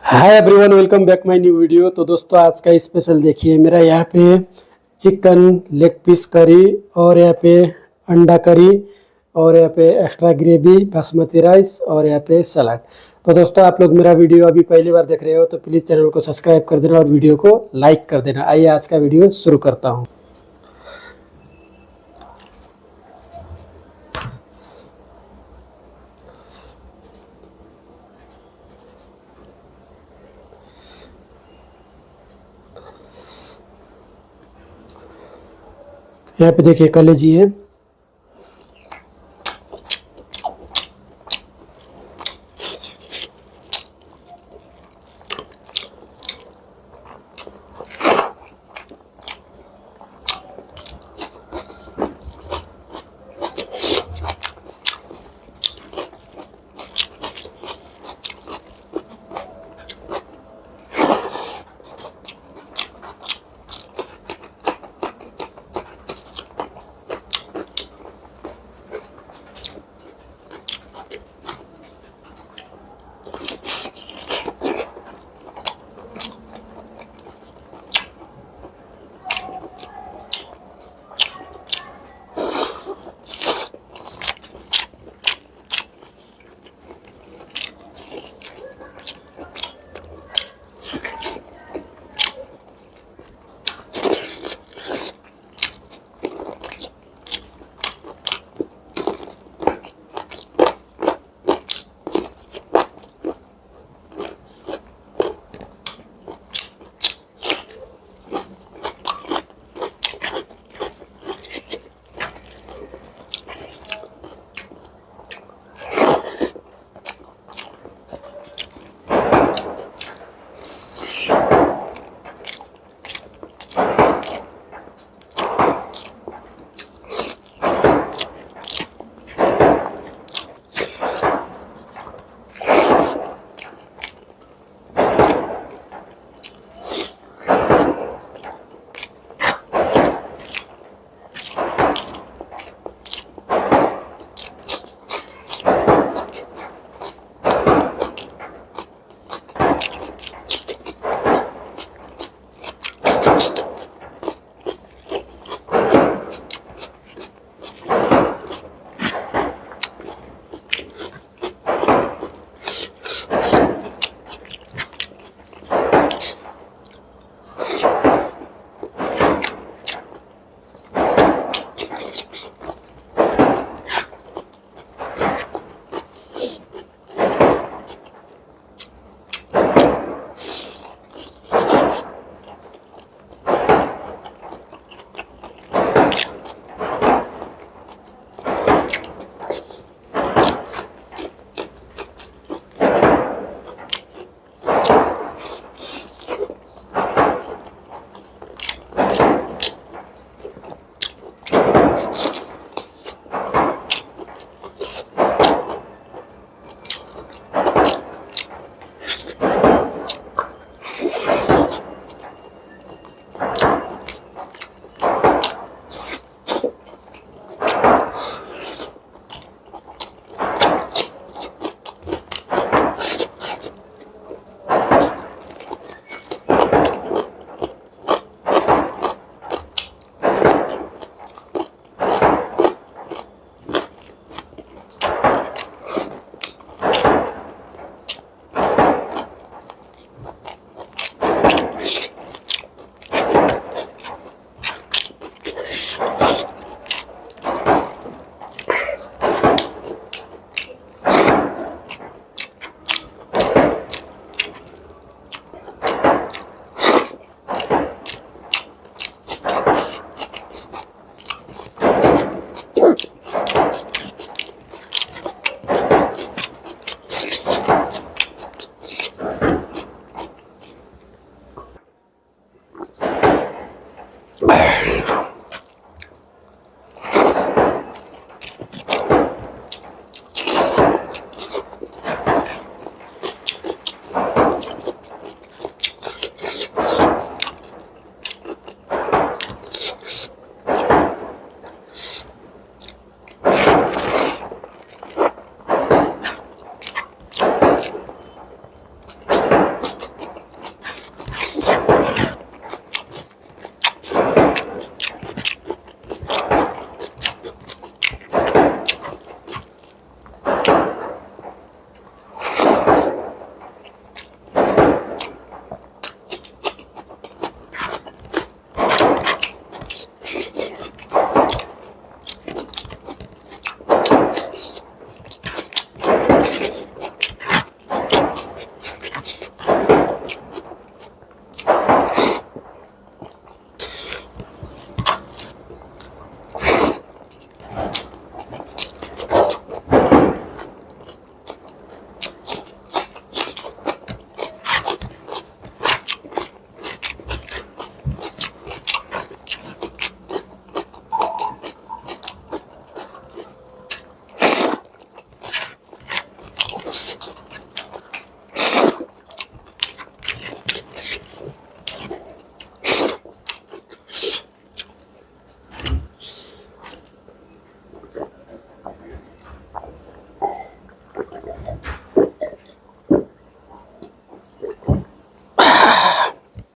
Hi everyone, welcome back my new video. तो दोस्तों आज का स्पेशल देखिए, मेरा यहाँ पे चिकन लेग पीस करी और यहाँ पे अंडा करी और यहाँ पे एक्स्ट्रा ग्रेवी, बासमती राइस और यहाँ पे सलाद। तो दोस्तों आप लोग मेरा वीडियो अभी पहली बार देख रहे हो तो प्लीज़ चैनल को सब्सक्राइब कर देना और वीडियो को लाइक कर देना। आइए आज का वीडियो शुरू करता हूँ। यहाँ पे देखिए कलेजी है।